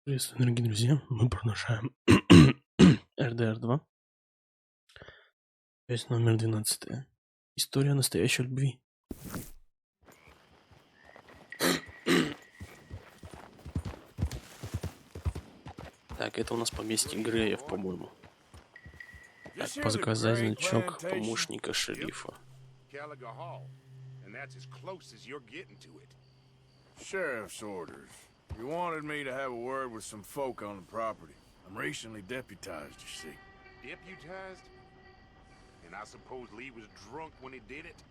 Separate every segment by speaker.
Speaker 1: Приветствую, дорогие друзья. Мы продолжаем РДР 2. Часть номер 12. История настоящей любви. Так, это у нас поместье Греев, по-моему. Так, показать значок помощника шерифа.
Speaker 2: Sheriff's orders. You wanted me to have a word with some folk on the property. I'm recently deputized, you see.
Speaker 3: Deputized? And I suppose Lee was drunk when he did it?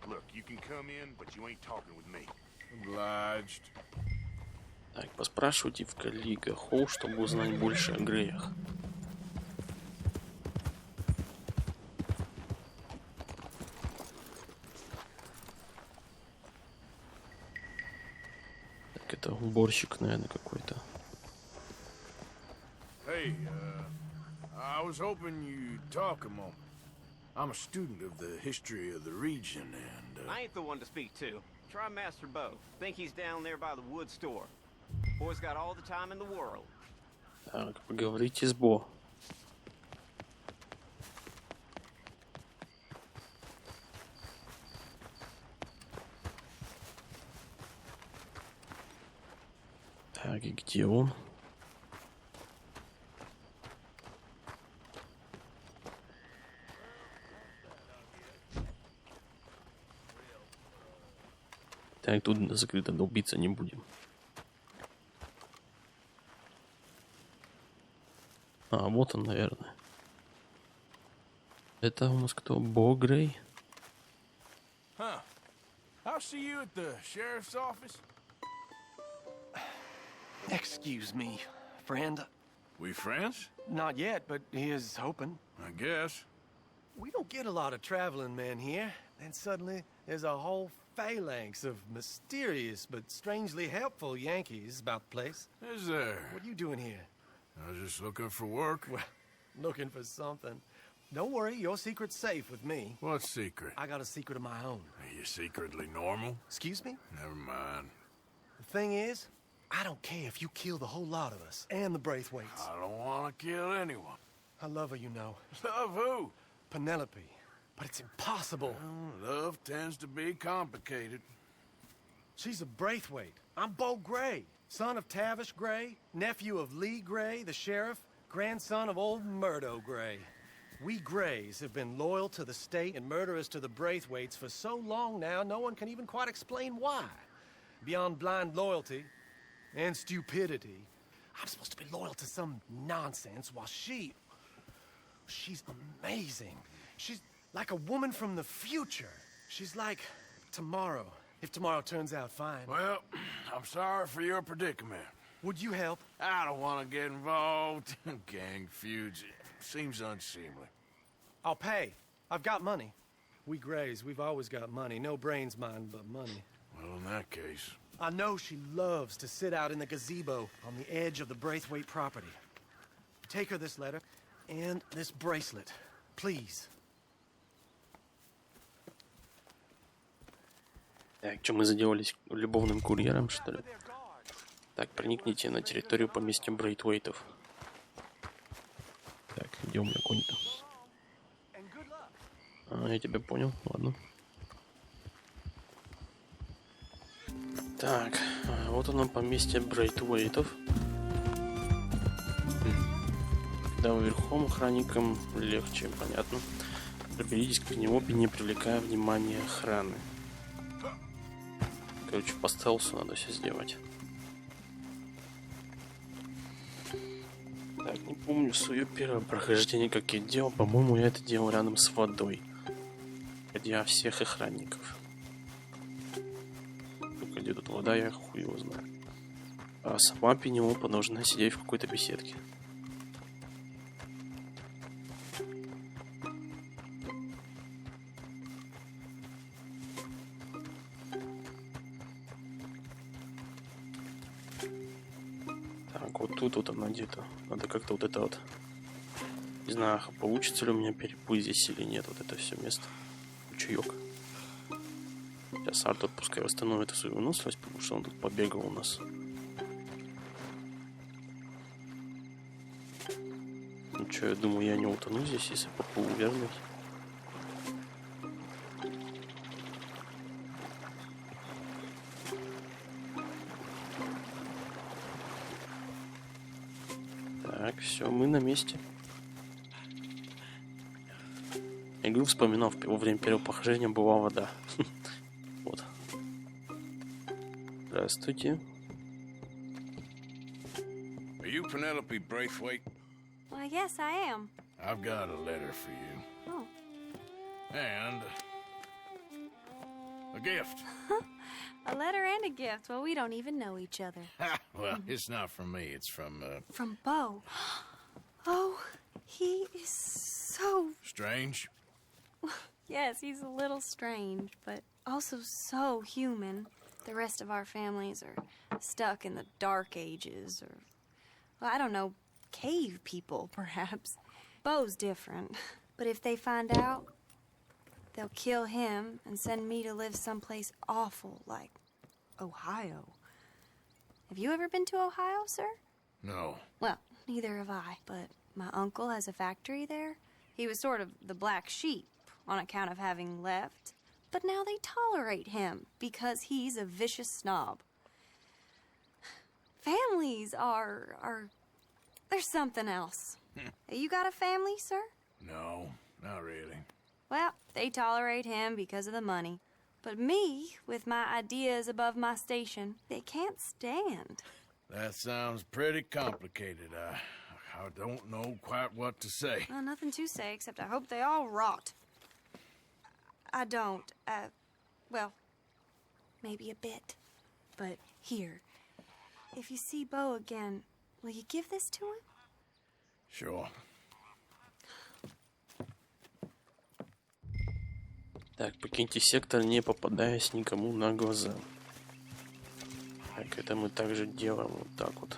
Speaker 3: Look, you can come in, but you ain't talking with me.
Speaker 2: Obliged.
Speaker 1: Так, поспрашивайте в коллега Хоу, чтобы узнать больше о Греях. Так, это уборщик, наверное, какой-то.
Speaker 2: Hey, I was hoping you'd talk a moment. I'm a student of the history of the region, and,
Speaker 4: I ain't the one to speak to. Try Master Bo. Think he's down there by the wood store. Boy's got all the time in the world.
Speaker 1: Так, поговорите с Бо. Так, и где он? Так, тут закрыто, долбиться не будем. А, вот он, наверное. Это у нас кто? Бо Грей?
Speaker 2: huh. I'll see you at the sheriff's office.
Speaker 5: Excuse me, friend.
Speaker 2: We friends?
Speaker 5: Not yet, but he is hoping.
Speaker 2: I guess.
Speaker 5: We don't get a lot of traveling men here. Then suddenly there's a whole phalanx of mysterious but strangely helpful Yankees about the place.
Speaker 2: Is there?
Speaker 5: What are you doing here?
Speaker 2: I was just looking for work.
Speaker 5: Well, looking for something. Don't worry, your secret's safe with me.
Speaker 2: What secret?
Speaker 5: I got a secret of my own.
Speaker 2: Are you secretly normal?
Speaker 5: Excuse me?
Speaker 2: Never mind.
Speaker 5: The thing is, I don't care if you kill the whole lot of us and the Braithwaites.
Speaker 2: I don't want to kill anyone.
Speaker 5: I love her, you know.
Speaker 2: Love who?
Speaker 5: Penelope. But it's impossible.
Speaker 2: Well, love tends to be complicated.
Speaker 5: She's a Braithwaite. I'm Bo Gray, son of Tavish Gray, nephew of Lee Gray, the sheriff, grandson of old Murdo Gray. We Grays have been loyal to the state and murderous to the Braithwaites for so long now, no one can even quite explain why. Beyond blind loyalty and stupidity, I'm supposed to be loyal to some nonsense while she's amazing. She's like a woman from the future. She's like tomorrow, if tomorrow turns out fine.
Speaker 2: Well, I'm sorry for your predicament.
Speaker 5: Would you help?
Speaker 2: I don't want to get involved in gang feuds. It seems unseemly.
Speaker 5: I'll pay. I've got money. We Grays, we've always got money. No brains, mind, but money.
Speaker 2: Well, in that case...
Speaker 5: I know she loves to sit out in the gazebo on the edge of the Braithwaite property. Take her this letter and this bracelet, please.
Speaker 1: Так, что мы заделались любовным курьером, что ли? Так, проникните на территорию поместья Брейтвейтов. Так, где у меня конь-то? А, я тебя понял, ладно. Так, вот оно поместье Брейтвейтов. Когда вы верхом, охранникам легче, понятно. Проберитесь к нему, не привлекая внимания охраны. Короче, по стелсу надо все сделать. Так, не помню свое первое прохождение, как я делал. По-моему, я это делал рядом с водой. Ходя всех охранников. Только где тут вода, я хуй его знаю. А сама Пенелопа должна сидеть в какой-то беседке. Вот тут вот она где-то. Надо как-то вот это вот. Не знаю, получится ли у меня переплыть здесь или нет. Вот это все место. Чаек. Сейчас Артур пускай восстановит свою выносливость, потому что он тут побегал у нас. Ну что, я думаю, я не утону здесь, если поплыву, верно? Так, все, мы на месте. Я говорю, вспоминал, во время первого похождения была вода. Вот. Здравствуйте.
Speaker 2: Are you Penelope Braithwaite?
Speaker 6: Why, yes, I am.
Speaker 2: I've got a letter for you.
Speaker 6: Oh.
Speaker 2: And a gift.
Speaker 6: A letter and a gift. Well, we don't even know each other.
Speaker 2: Well, it's not from me. It's from,
Speaker 6: From Bo. Oh, he is so...
Speaker 2: Strange.
Speaker 6: Yes, he's a little strange, but also so human. The rest of our families are stuck in the dark ages, or... Well, I don't know, cave people, perhaps. Bo's different. But if they find out, they'll kill him and send me to live someplace awful like Ohio. Have you ever been to Ohio, sir?
Speaker 2: No.
Speaker 6: Well, neither have I, but my uncle has a factory there. He was sort of the black sheep on account of having left, but now they tolerate him because he's a vicious snob. Families are there's something else. You got a family, sir?
Speaker 2: No, not really.
Speaker 6: Well, they tolerate him because of the money. But me, with my ideas above my station, they can't stand.
Speaker 2: That sounds pretty complicated. I don't know quite what to say.
Speaker 6: Well, nothing to say, except I hope they all rot. I don't, well, maybe a bit. But here, if you see Bo again, will you give this to him?
Speaker 2: Sure.
Speaker 1: Так, покиньте сектор, не попадаясь никому на глаза. Так, это мы также делаем вот так вот.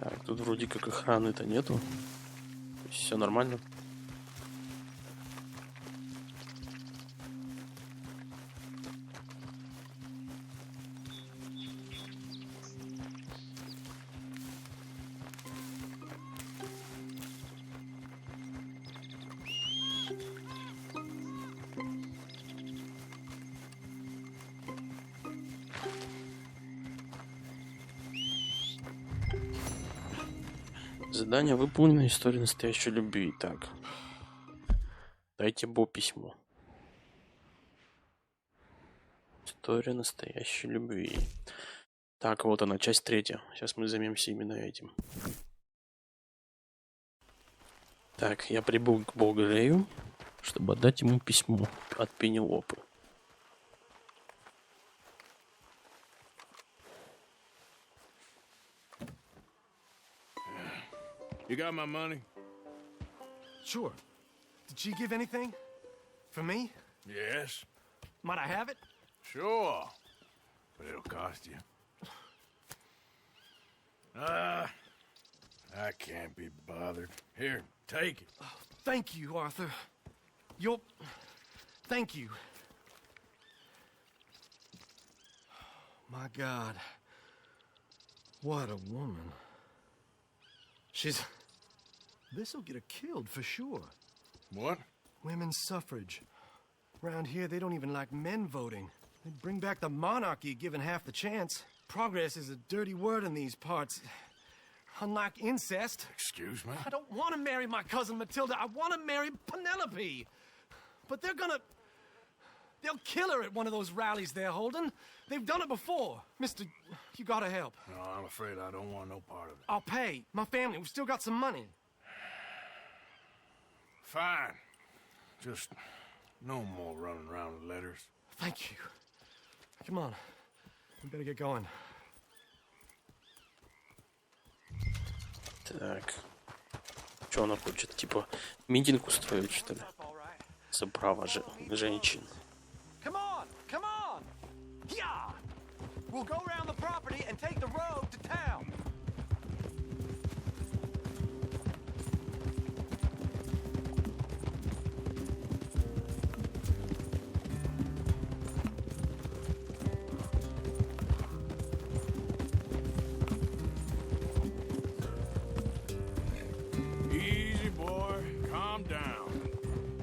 Speaker 1: Так, тут вроде как охраны-то нету. Все нормально. Задание выполнено. История настоящей любви. Так. Дайте Бо письмо. История настоящей любви. Так, вот она, часть 3. Сейчас мы займемся именно этим. Так, я прибыл к Бо Грею, чтобы отдать ему письмо от Пенелопы.
Speaker 2: You got my money?
Speaker 5: Sure. Did she give anything? For me?
Speaker 2: Yes.
Speaker 5: Might I have it?
Speaker 2: Sure. But it'll cost you. I can't be bothered. Here, take it.
Speaker 5: Thank you, Arthur. Thank you. My God. What a woman. This'll get her killed for sure.
Speaker 2: What?
Speaker 5: Women's suffrage. Around here, they don't even like men voting. They'd bring back the monarchy given half the chance. Progress is a dirty word in these parts. Unlike incest.
Speaker 2: Excuse me?
Speaker 5: I don't want to marry my cousin Matilda. I want to marry Penelope. But they'll kill her at one of those rallies they're holding. They've done it before. Mister, you gotta help.
Speaker 2: No, I'm afraid I don't want no part of it.
Speaker 5: I'll pay. My family, we've still got some money.
Speaker 2: Fine. Just no more running around with letters.
Speaker 5: Thank you. Come on. We better get going.
Speaker 1: Так. Что она хочет? Типа митинг устроить, что ли? За право женщин.
Speaker 7: Come on! Come on! Yeah! We'll go around the property and take the road to town.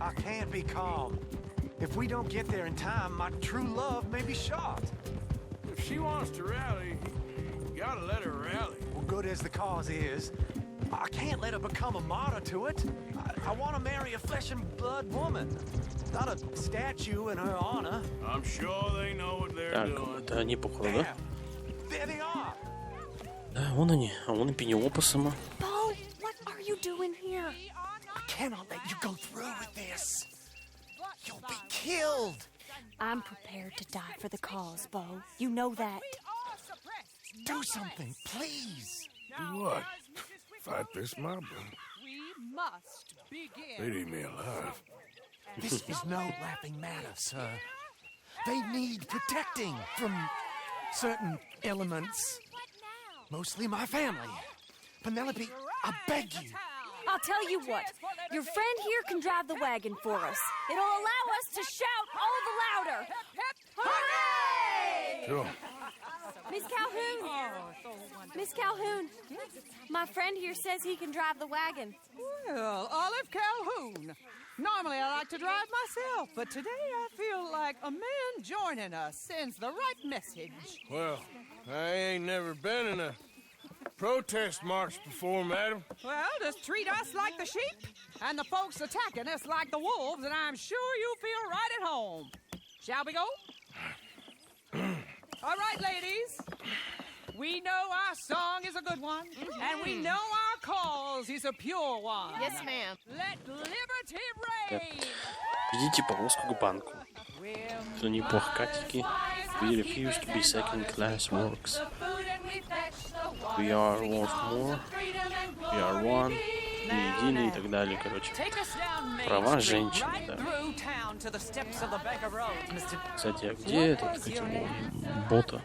Speaker 7: I can't be calm. If we don't get there in time, my true love may be shot.
Speaker 2: If she wants to rally, you gotta let her rally.
Speaker 7: Well, good as the cause is, I can't let her become a martyr to it. I want to marry a flesh and blood woman, not a statue in her honor.
Speaker 2: I'm sure they know what they're
Speaker 1: Так,
Speaker 2: doing.
Speaker 1: это они, походу, да?
Speaker 7: There they are.
Speaker 1: Да, вон они. А вон и Пенелопа сама.
Speaker 6: Bo, what are you doing here?
Speaker 7: I cannot let you go through with this. You'll be killed.
Speaker 6: I'm prepared to die for the cause, Bo. You know that.
Speaker 7: Do something, please.
Speaker 2: Do what? Fight this mob?
Speaker 8: We must begin.
Speaker 2: They'd eat me alive.
Speaker 7: This is no laughing matter, sir. They need protecting from certain elements. Mostly my family. Penelope, I beg you.
Speaker 6: I'll tell you what. Your friend here can drive the wagon for us. It'll allow us to shout all the louder. Hooray!
Speaker 2: Sure.
Speaker 6: Miss Calhoun! Miss Calhoun! My friend here says he can drive the wagon.
Speaker 8: Well, Olive Calhoun. Normally I like to drive myself, but today I feel like a man joining us sends the right message.
Speaker 2: Well, I ain't never been in a protest march before, madam.
Speaker 8: Well, just treat us like the sheep, and the folks attacking us like the wolves, and I'm sure you feel right at home. Shall we go? All right, ladies. We know our song is a good one, and we know our cause is a pure one.
Speaker 9: Yes, ma'am.
Speaker 8: Let liberty reign.
Speaker 1: Ведите повозку к банку. Что неплохо, катики. We refuse to be second-class works. We are worth more. We are one. Мы едины и так далее, короче. Права женщин, да. Кстати, а где этот, как его, бота?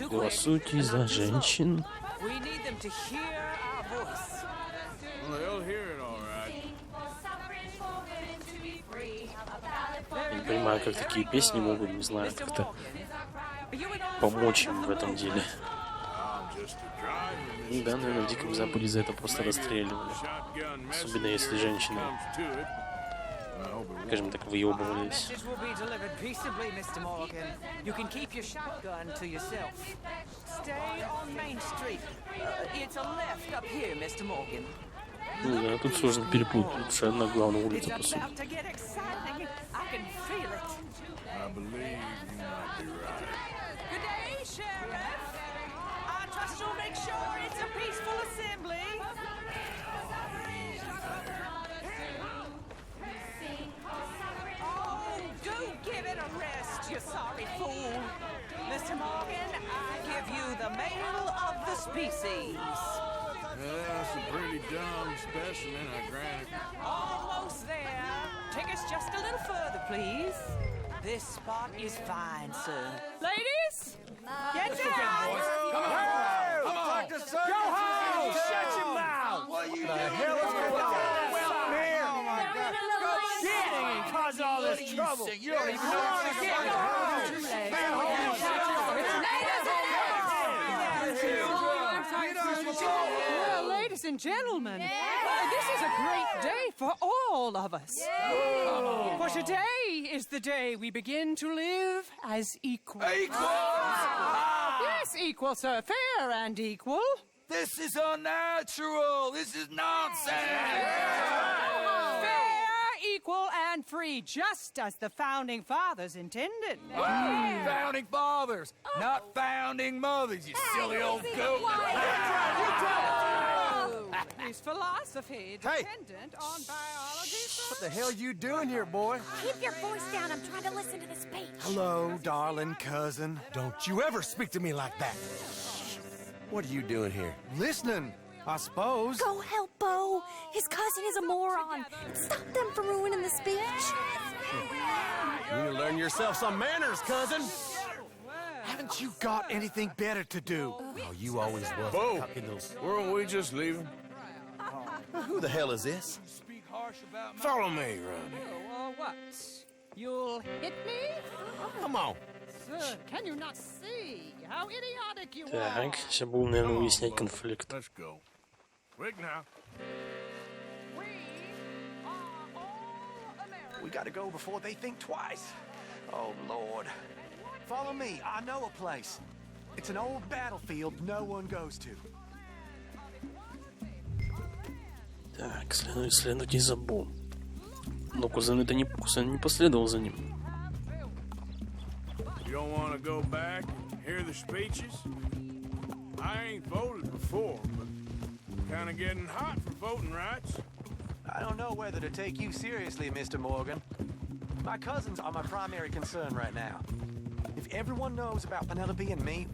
Speaker 1: Голосуйте за женщин. Я не понимаю, как такие песни могут, не знаю, как-то помочь им в этом деле. Ну да, наверное, в Диком Западе за это просто расстреливали. Особенно если женщины, скажем так, выебывались. Ну да, тут сложно перепутать, потому что одна главная улица, по сути.
Speaker 8: Mr. Morgan, I give you the male of the species.
Speaker 2: Yeah, that's a pretty dumb specimen, I grant it.
Speaker 8: Almost there. Take us just a little further, please. This spot is fine, sir. Ladies, get down!
Speaker 7: Come on! Go home! Shut your mouth! What the hell is going on? Well, here! Oh my God! Shit! Cause all this trouble. You don't even know what to get.
Speaker 8: Well, ladies and gentlemen, this is a great day for all of us. For today is the day we begin to live as equals. Yes, equal, sir. Fair and equal.
Speaker 7: This is unnatural. This is nonsense.
Speaker 8: Fair, equal, and free, just as the Founding Fathers intended.
Speaker 7: Founding fathers, not founding mothers, you silly old goat.
Speaker 8: Is philosophy dependent on biology?
Speaker 7: What the hell you doing here, boy?
Speaker 6: Keep your voice down. I'm trying to listen to the speech.
Speaker 7: Hello, darling cousin. Don't you ever speak to me like that. What are you doing here? Listening, I suppose.
Speaker 6: Go help Bo. His cousin is a moron. Stop them from ruining the speech.
Speaker 7: You need to learn yourself some manners, cousin. Haven't you got anything better to do? Oh, you always was.
Speaker 2: Bo, weren't we just leaving?
Speaker 7: Who the hell is this?
Speaker 2: Follow me, Ronnie.
Speaker 8: What? You'll hit me?
Speaker 7: Come on.
Speaker 8: Sir, can you not see how idiotic you are?
Speaker 1: Так, сейчас будем, наверное, выяснять конфликт.
Speaker 2: Let's go. Quick now.
Speaker 5: We gotta go before they think twice. Oh, Lord. Follow me. I know a place. It's an old battlefield no one goes to.
Speaker 1: Так, следовать не забыл. Но кузен не последовал за ним.
Speaker 2: You don't want to go back and hear the speeches? I ain't voted before, but kind of getting hot for voting rights.
Speaker 5: I don't know whether to take you seriously, Mr. Morgan. My cousins are my primary concern right now. If everyone knows about Penelope and me...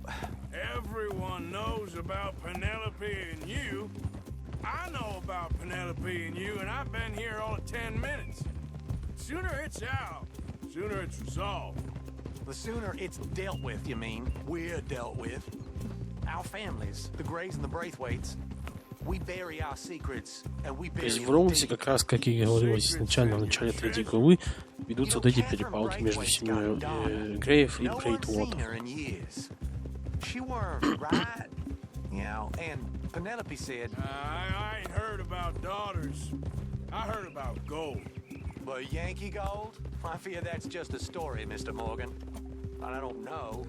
Speaker 2: Everyone knows about Penelope and you. I know about Penelope and you, and I've been here all of 10 minutes. Sooner it's out, sooner it's resolved.
Speaker 5: The sooner it's dealt with, you mean? We're dealt with. Our families, the Greys and the Braithwaites, we bury our secrets, and we bury...
Speaker 1: То есть в Ромсе, как раз, как и говорилось изначально в начале третьей главы, ведутся вот эти перепалки между семьей Греев и Брейтвотов.
Speaker 5: She weren't right, you know, and Penelope said...
Speaker 2: I ain't heard about daughters. I heard about gold.
Speaker 5: But Yankee gold? I fear that's just a story, Mr. Morgan. I don't know.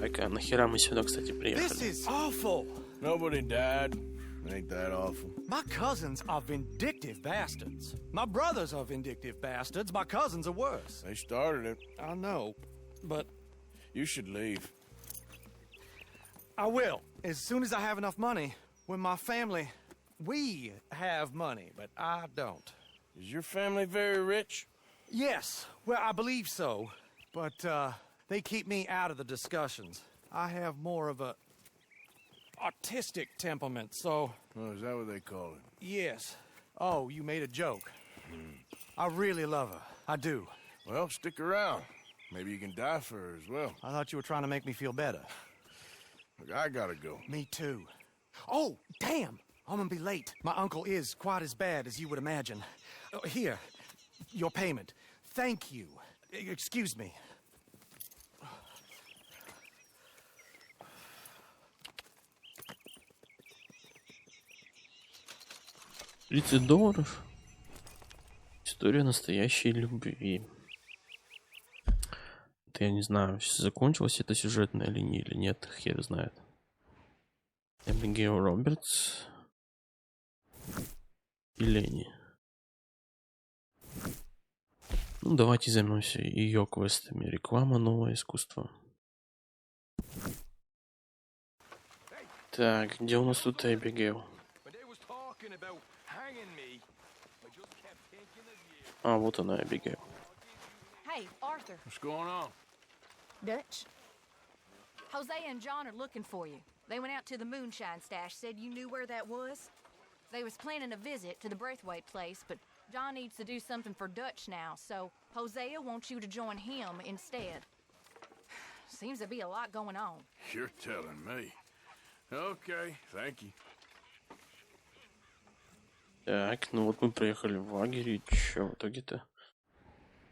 Speaker 1: Так, а нахера мы сюда, кстати, приехали?
Speaker 5: This is awful.
Speaker 2: Nobody died. Ain't that awful?
Speaker 5: My cousins are vindictive bastards. My brothers are vindictive bastards. My cousins are worse.
Speaker 2: They started it.
Speaker 5: I know, but...
Speaker 2: You should leave.
Speaker 5: I will, as soon as I have enough money. When my family... We have money, but I don't.
Speaker 2: Is your family very rich?
Speaker 5: Yes, well, I believe so. But, they keep me out of the discussions. I have more of a... artistic temperament, so...
Speaker 2: Oh, is that what they call it?
Speaker 5: Yes. Oh, you made a joke. I really love her. I do.
Speaker 2: Well, stick around. Maybe you can die for her as well.
Speaker 5: I thought you were trying to make me feel better.
Speaker 2: Look, I gotta go.
Speaker 5: Me too. Oh, damn! I'm gonna be late. My uncle is quite as bad as you would imagine. Here, your payment. Thank you. Excuse me.
Speaker 1: $30. История настоящей любви. Это я не знаю, закончилась эта сюжетная линия или нет, хер знает. Эбигейл Робертс и Ленни. Ну, давайте займемся ее квестами. Реклама, новое искусство. Так, где у нас тут Эбигейл? А, вот она, Эбигейл.
Speaker 9: Hey, Arthur.
Speaker 2: What's going on?
Speaker 9: Dutch? Jose and John are looking for you. They went out to the moonshine stash, said you knew where that was. They was planning a visit to the Braithwaite place, but John needs to do something for Dutch now, so Hosea wants you to join him instead. Seems to be a lot going on.
Speaker 2: You're telling me. Okay, thank you.
Speaker 1: Так, ну вот мы приехали в лагерь, и чё в итоге-то?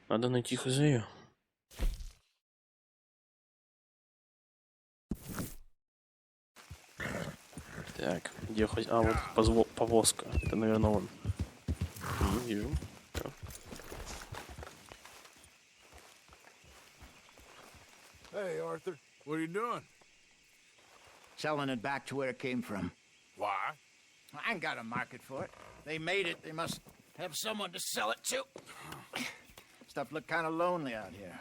Speaker 1: Надо найти Хозею. Так, где Хозея? А, вот повозка. Это, наверное, он. Не вижу. Да.
Speaker 2: Hey, Arthur. What are you doing?
Speaker 7: Selling it back to where it came from.
Speaker 2: Why?
Speaker 7: I ain't got a market for it. They made it. They must have someone to sell it to. Stuff look kind of lonely out here.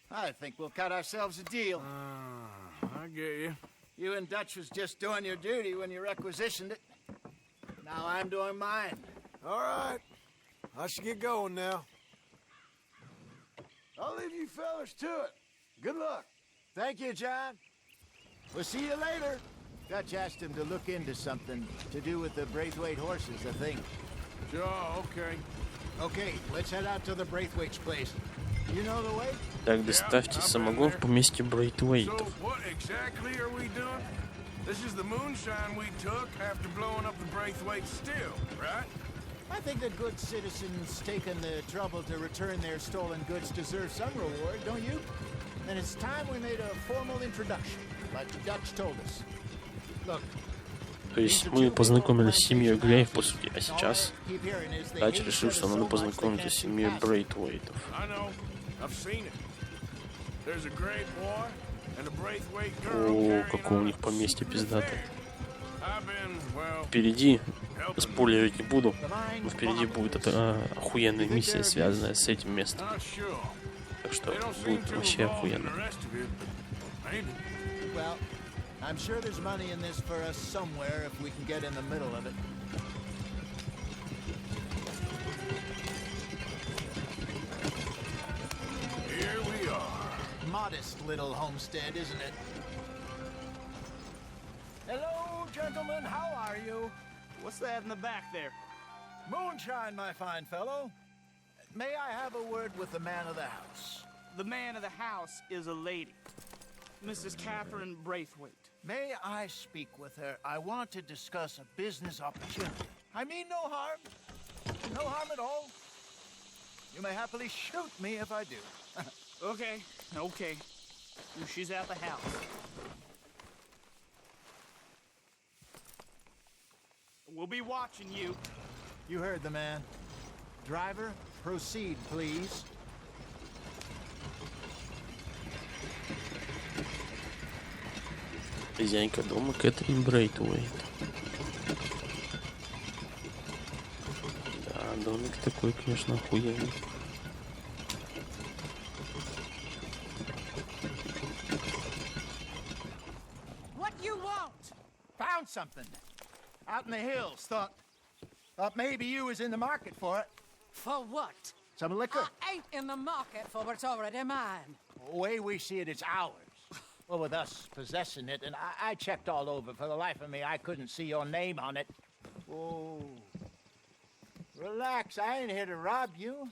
Speaker 7: I think we'll cut ourselves a deal.
Speaker 2: I get you.
Speaker 7: You and Dutch was just doing your duty when you requisitioned it. Now I'm doing mine.
Speaker 2: All right. I should get going now. I'll leave you fellas to it. Good luck.
Speaker 7: Thank you, John. We'll see you later. Dutch asked him to look into something to do with the Braithwaite horses, I think.
Speaker 2: Sure, okay.
Speaker 7: Okay, let's head out to the Braithwaite's place. You know the way?
Speaker 1: Так, доставьте самогон в поместье Брейтвейтов.
Speaker 2: So what exactly are we doing? This is the moonshine we took after blowing up the Braithwaite still, right?
Speaker 7: I think that good citizens taking the trouble to return their stolen goods deserve some reward, don't you? And it's time we made a formal introduction, like Dutch told us. Look,
Speaker 1: То есть мы познакомились с семьей Греев, по сути, а сейчас Дач решил, что надо познакомиться с семьей Брейтвейтов. О, какое у них поместье пиздатое. Впереди, спойлерить не буду, но впереди будет эта охуенная миссия, связанная с этим местом. Так что будет вообще охуенно.
Speaker 7: I'm sure there's money in this for us somewhere if we can get in the middle of it.
Speaker 2: Here we are.
Speaker 7: Modest little homestead, isn't it? Hello, gentlemen. How are you?
Speaker 4: What's that in the back there?
Speaker 7: Moonshine, my fine fellow. May I have a word with the man of the house?
Speaker 10: The man of the house is a lady, Mrs. Catherine Braithwaite.
Speaker 7: May I speak with her? I want to discuss a business opportunity. I mean no harm. No harm at all. You may happily shoot me if I do.
Speaker 10: Okay. She's at the house. We'll be watching you.
Speaker 7: You heard the man. Driver, proceed, please.
Speaker 1: Хозяйка дома Кэтрин Брейтвейт. Да, домик такой, конечно, охуенный.
Speaker 7: What you want? Found something. Out in the hills. Thought maybe you was in the market for it.
Speaker 8: For what?
Speaker 7: Some liquor.
Speaker 8: I ain't in the market for what's already mine.
Speaker 7: The way we see it, it's ours. Well, with us possessing it, and I checked all over. For the life of me, I couldn't see your name on it. Oh. Relax, I ain't here to rob you.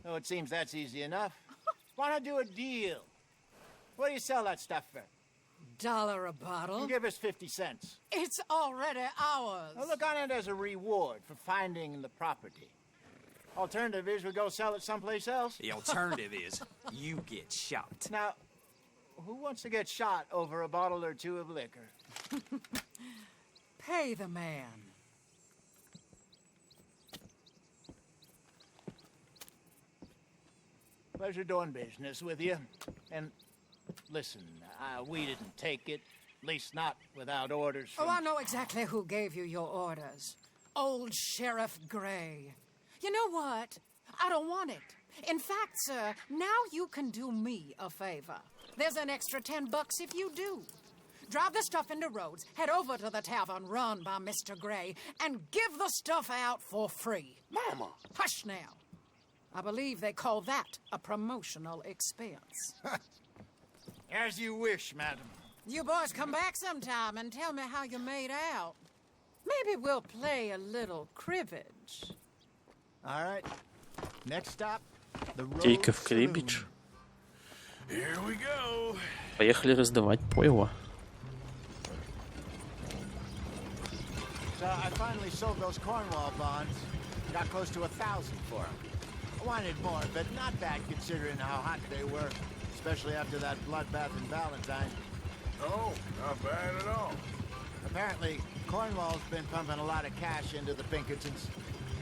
Speaker 7: Oh, it seems that's easy enough. Wanna do a deal? What do you sell that stuff for?
Speaker 8: $1 a bottle?
Speaker 7: You give us 50 cents.
Speaker 8: It's already ours.
Speaker 7: Now look on it as a reward for finding the property. Alternative is we go sell it someplace else.
Speaker 11: The alternative is you get shot.
Speaker 7: Now, who wants to get shot over a bottle or two of liquor?
Speaker 8: Pay the man.
Speaker 7: Pleasure doing business with you. And listen, we didn't take it. At least not without orders from...
Speaker 8: Oh, I know exactly who gave you your orders. Old Sheriff Gray. You know what? I don't want it. In fact, sir, now you can do me a favor. There's an extra $10 if you do. Drive the stuff into Rhodes, head over to the tavern run by Mr. Gray, and give the stuff out for free.
Speaker 3: Mama!
Speaker 8: Hush now. I believe they call that a promotional expense.
Speaker 7: As you wish, madam.
Speaker 8: You boys come back sometime and tell me how you made out. Maybe we'll play a little cribbage.
Speaker 7: All right. Next stop, the
Speaker 1: Тейка в
Speaker 7: Rhodes
Speaker 1: крибидж.
Speaker 7: Saloon.
Speaker 2: Here we go.
Speaker 1: Поехали раздавать пойло.
Speaker 7: So I finally sold those Cornwall bonds. Got close to 1,000 for them. I wanted more, but not bad considering how hot they were, especially after that bloodbath in Valentine.
Speaker 2: Oh, not bad at all.
Speaker 7: Apparently, Cornwall's been pumping a lot of cash into the Pinkertons.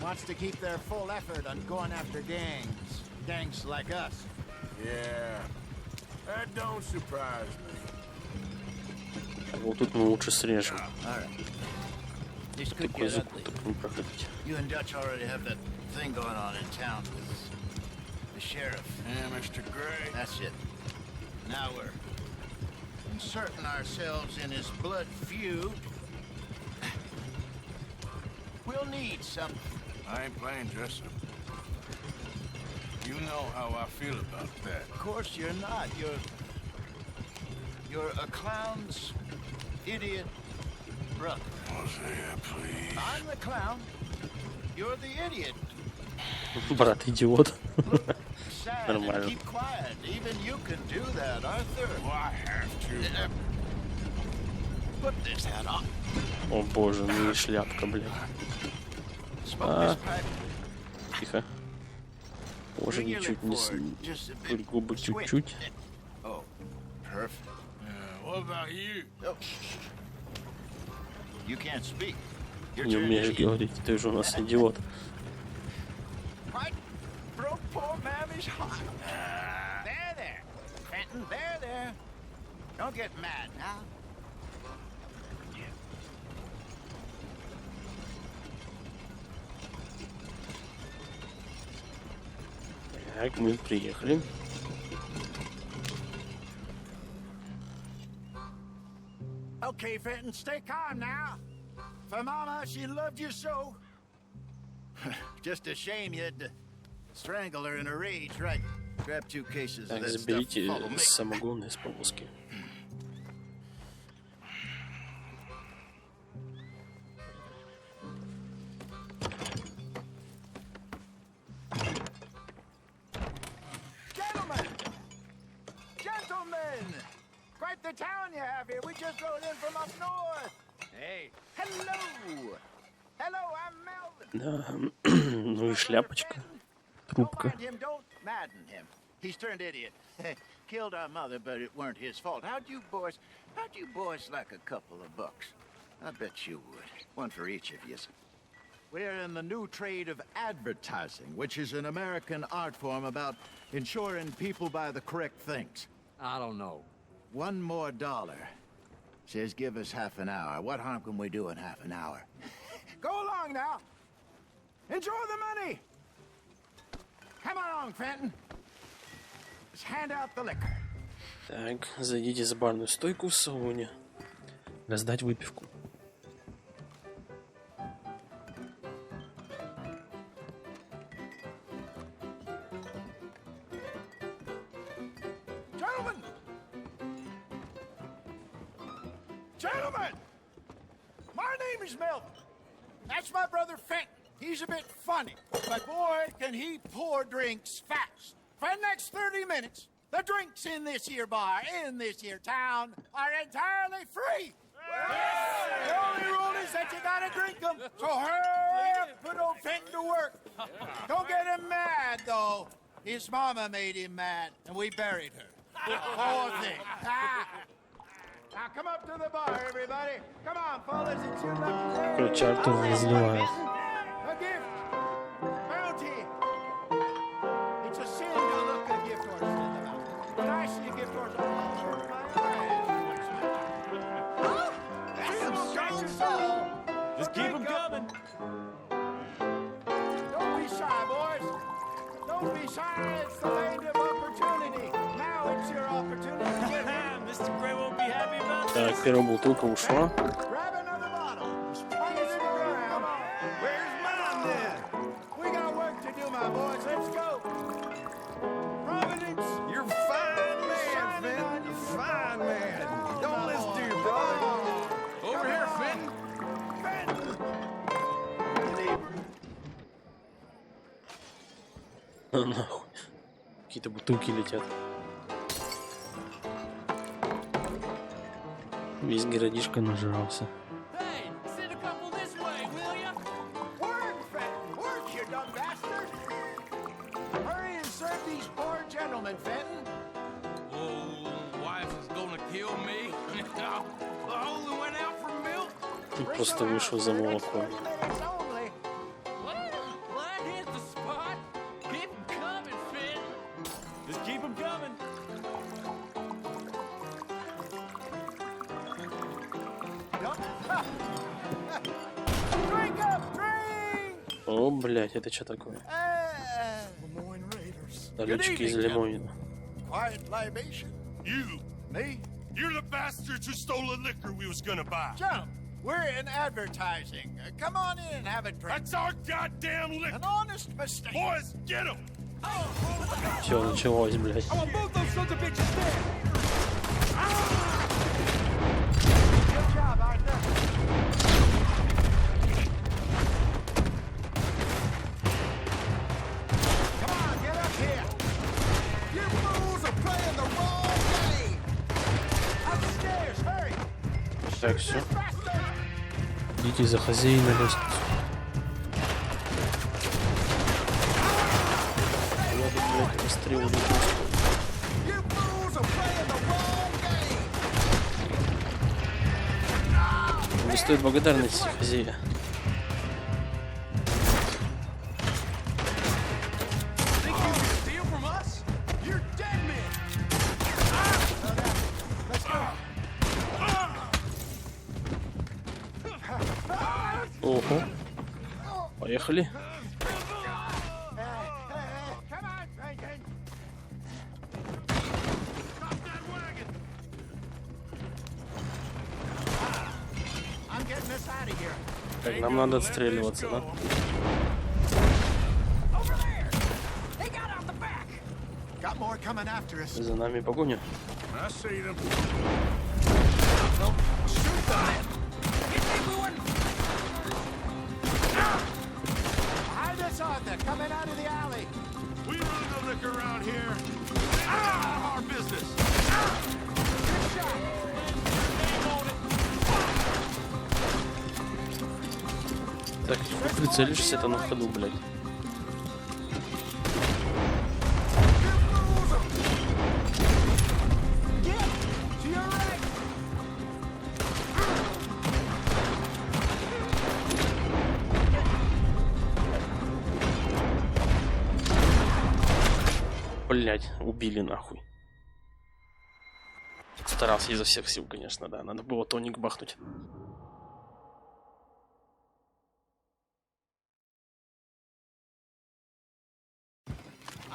Speaker 7: Wants to keep their full effort on going after gangs. Gangs like us.
Speaker 2: Yeah, that don't surprise me.
Speaker 1: Вот тут мы лучше срежем.
Speaker 7: All right. This could
Speaker 1: Такой
Speaker 7: get
Speaker 1: звук
Speaker 7: ugly.
Speaker 1: так не проходить.
Speaker 7: You and Dutch already have that thing going on in town with the sheriff.
Speaker 2: Yeah, Mr. Gray.
Speaker 7: That's it. Now we're inserting ourselves in his blood feud. We'll need something.
Speaker 2: I ain't playing dress-up. You know how I feel about that.
Speaker 7: Of course you're not. You're a clown's idiot brother.
Speaker 2: Hosea, please.
Speaker 7: I'm the clown. You're the idiot.
Speaker 1: Брат идиот.
Speaker 7: Sad
Speaker 1: Нормально.
Speaker 7: and keep quiet. Even you can do that, Arthur.
Speaker 2: Oh, I have to.
Speaker 7: Put this hat on.
Speaker 1: О боже, ну и шляпка, блядь.
Speaker 7: Smoke this pipe.
Speaker 1: Тихо. Боже,
Speaker 7: Bring your
Speaker 1: ничуть
Speaker 7: lip
Speaker 1: не
Speaker 7: forward. Just a bit.
Speaker 1: губы
Speaker 7: Sweet.
Speaker 1: чуть-чуть.
Speaker 7: Oh, perfect.
Speaker 2: What about you?
Speaker 7: Oh.
Speaker 12: You can't speak. Your
Speaker 1: Не
Speaker 12: turn
Speaker 1: умеешь
Speaker 12: to eat.
Speaker 1: говорить, ты же у нас идиот.
Speaker 12: What? Broke poor Mammy's heart. There. Fenton, there. Don't get mad now.
Speaker 1: Так, мы приехали.
Speaker 12: Okay, Fenton, stay calm now. For Mama, she loved you so. Just a shame you had to strangle her in a rage, right? Grab 2 cases of
Speaker 1: Так,
Speaker 12: that stuff.
Speaker 1: заберите
Speaker 12: Follow me.
Speaker 1: самогон из повозки.
Speaker 12: Gentlemen! Quite the town you have here. We just rode in from up north. Hey, hello! Hello, I'm Melvin.
Speaker 1: Да, ну и шляпочка, трубка.
Speaker 12: Don't mind him, don't madden him. He's turned idiot. Killed our mother, but it weren't his fault. How'd you boys like a couple of bucks? I bet you would. One for each of you. We're in the new trade of advertising, which is an American art form about ensuring people buy the correct things.
Speaker 11: I don't know.
Speaker 12: $1 more. Says give us half an hour. What harm can we do in half an hour? Go along now. Enjoy the money. Come along, Fenton. Let's hand out the liquor.
Speaker 1: Так, зайдите за барную стойку в салоне. Раздать выпивку.
Speaker 12: Gentlemen! My name is Melvin. That's my brother Fenton. He's a bit funny, but boy, can he pour drinks fast. For the next 30 minutes, the drinks in this here bar, in this here town, are entirely free. The only rule is that you gotta drink them. So hurry up, put old Fenton to work. Don't get him mad, though. His mama made him mad, and we buried her. Poor thing. Now come up to the bar, everybody. Come on, fellas, it's your lucky day.
Speaker 1: Короче, Артур разливает.
Speaker 12: A gift. Bounty. It's a sin to look a gift horse in the mouth. When I see a gift horse, I turn my eyes. That's some strong soul.
Speaker 7: Just keep them coming.
Speaker 12: Don't be shy, boys. Don't be shy. It's the land of opportunity. Now it's your opportunity to get in.
Speaker 7: Mr. Gray won't be happy about this.
Speaker 1: Так, первая бутылка ушла.
Speaker 12: Grab another bottle. Swing it around. Where's mine then? We got work to do, my boys. Let's go. Providence.
Speaker 5: You're a fine man, Fenton. You're a fine man. Don't listen to your brother.
Speaker 7: Over here, Fenton.
Speaker 1: Нахуй. Какие-то бутылки летят. Весь городишко нажрался.
Speaker 7: Hey, send a couple this way, will ya?
Speaker 12: Work, Fenton. Work, you dumb bastard. Hurry and serve these poor gentlemen, Fenton.
Speaker 2: Oh, wife is gonna kill me. I only went out for milk.
Speaker 1: Просто вышел за молоком.
Speaker 7: Well, that hit the spot. Keep them coming, Fenton. Just keep them coming.
Speaker 12: Drink up, drink!
Speaker 1: О, блядь, это что такое? Далечки из Лимонина.
Speaker 12: Quiet libation.
Speaker 3: You!
Speaker 12: Me?
Speaker 3: You're the bastards who stole the liquor we was gonna buy.
Speaker 12: Jump! We're in advertising. Come on in and have a drink.
Speaker 3: That's our goddamn liquor!
Speaker 12: An honest mistake.
Speaker 3: Boys, get him!
Speaker 1: Все, началось, блядь.
Speaker 7: I want both those sons of bitches dead.
Speaker 12: Good job, Arthur. Come on, get up here. You fools are playing the wrong game. Upstairs, hurry.
Speaker 1: Так, все. Идите за хозяина лестницу. Надо, блядь, расстрел не
Speaker 12: You fools are playing the wrong game.
Speaker 1: Не стоит благодарности, хозяин. Ого. Поехали. Так, нам надо отстреливаться, да? За нами погоня.
Speaker 12: Coming out of the alley.
Speaker 2: We run the liquor around here. Our business.
Speaker 1: Так, прицелишься-то на ходу, блядь. Блять, убили нахуй. Старался изо всех сил, конечно, да. Надо было тоник бахнуть.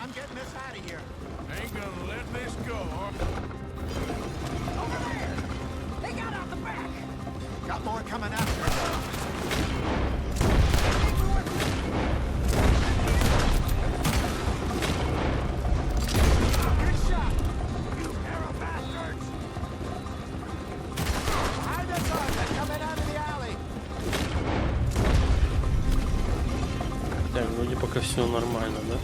Speaker 12: I'm getting this out of here.
Speaker 2: Ain't gonna let this go.
Speaker 12: Over there! They got out the back! Got more coming after us.
Speaker 1: Так, вроде пока все нормально, да?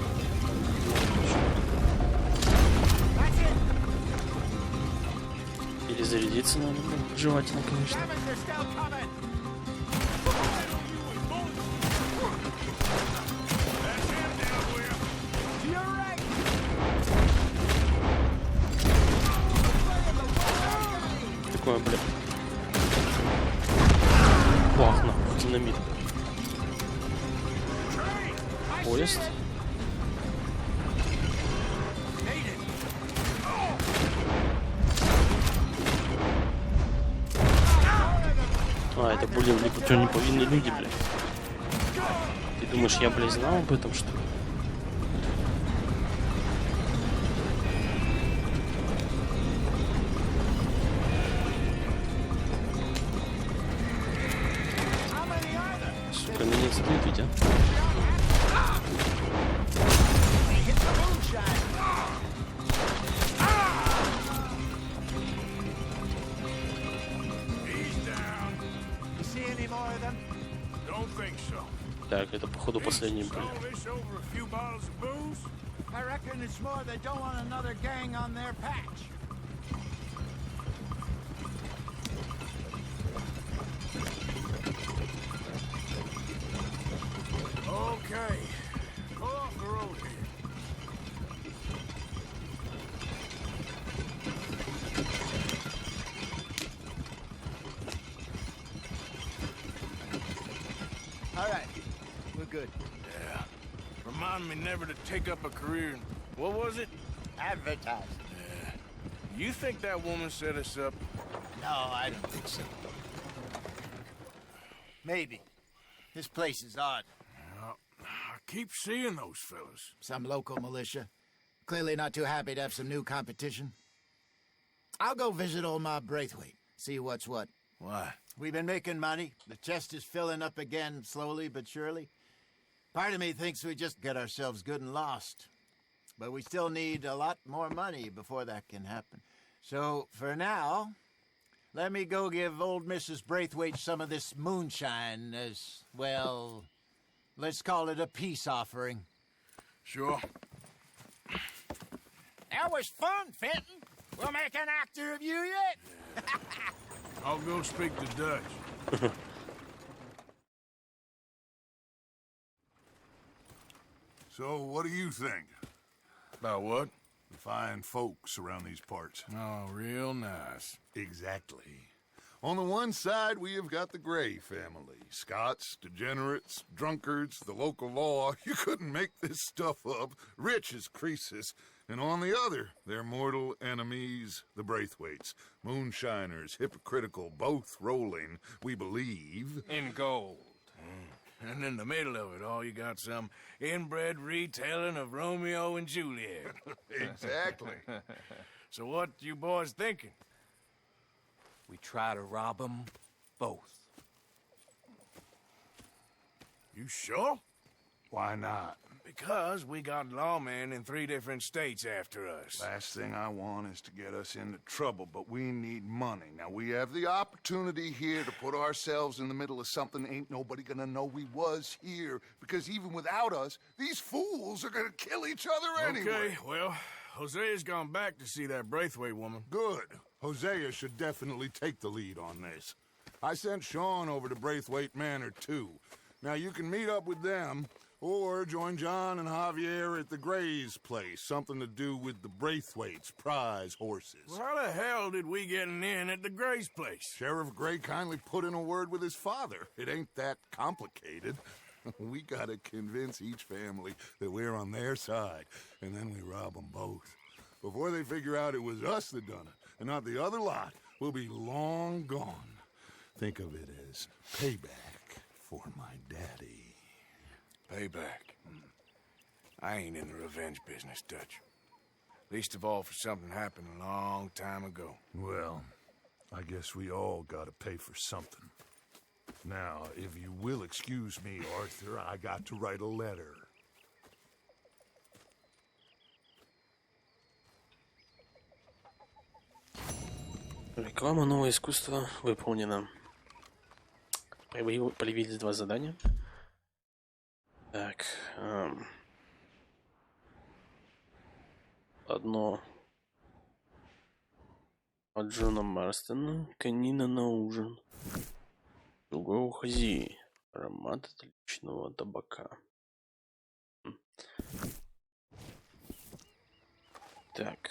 Speaker 1: Перезарядиться надо, да? Желательно, конечно. Такое, блядь. Бах, нахуй, динамит. Поезд. А, это были не повинные люди, блядь. Ты думаешь, я, блядь, знал об этом, что ли? Сука, меня стоит ведь, а? Так, это походу последний был.
Speaker 2: Okay. Go off the road here.
Speaker 12: All right. We're good.
Speaker 2: Yeah. Remind me never to take up a career in, what was it?
Speaker 12: Advertising.
Speaker 2: Yeah. You think that woman set us up?
Speaker 12: No, I don't think so. Maybe. This place is odd.
Speaker 2: Well, I keep seeing those fellas.
Speaker 12: Some local militia. Clearly not too happy to have some new competition. I'll go visit old Ma Braithwaite. See what's what.
Speaker 2: Why?
Speaker 12: We've been making money. The chest is filling up again, slowly but surely. Part of me thinks we just get ourselves good and lost. But we still need a lot more money before that can happen. So, for now, let me go give old Mrs. Braithwaite some of this moonshine as, well, let's call it a peace offering.
Speaker 2: Sure.
Speaker 12: That was fun, Fenton. We'll make an actor of you yet.
Speaker 2: I'll go speak to Dutch.
Speaker 3: So, what do you think?
Speaker 2: About what?
Speaker 3: The fine folks around these parts.
Speaker 2: Oh, real nice.
Speaker 3: Exactly.
Speaker 13: On the one side, we have got the Gray family. Scots, degenerates, drunkards, the local law. You couldn't make this stuff up. Rich as Croesus. And on the other, their mortal enemies, the Braithwaites. Moonshiners, hypocritical, both rolling, we believe,
Speaker 10: in gold.
Speaker 2: And in the middle of it all, you got some inbred retelling of Romeo and Juliet.
Speaker 13: Exactly.
Speaker 2: So what you boys thinking?
Speaker 11: We try to rob them both.
Speaker 2: You sure?
Speaker 12: Why not?
Speaker 2: Because we got lawmen in 3 different states after us.
Speaker 13: Last thing I want is to get us into trouble, but we need money. Now, we have the opportunity here to put ourselves in the middle of something ain't nobody gonna know we was here, because even without us, these fools are gonna kill each other anyway.
Speaker 2: Okay, well, Hosea's gone back to see that Braithwaite woman.
Speaker 13: Good. Hosea should definitely take the lead on this. I sent Sean over to Braithwaite Manor, too. Now, you can meet up with them, or join John and Javier at the Gray's place. Something to do with the Braithwaite's prize horses.
Speaker 2: Well, how the hell did we get in at the Gray's place?
Speaker 13: Sheriff Gray kindly put in a word with his father. It ain't that complicated. We gotta convince each family that we're on their side, and then we rob them both. Before they figure out it was us that done it, and not the other lot, we'll be long gone. Think of it as payback for my daddy.
Speaker 2: Payback. I ain't in the revenge business, Dutch. Least of all for something happened a long time ago.
Speaker 13: Well, I guess we all gotta pay for something. Now, if you will excuse me, Arthur, I got to write a letter.
Speaker 1: Реклама, новое искусство выполнено. Появились 2 задания. Так. Одно от Джона Марстона. Конина на ужин. Другое у Хозии. Аромат отличного табака. Так.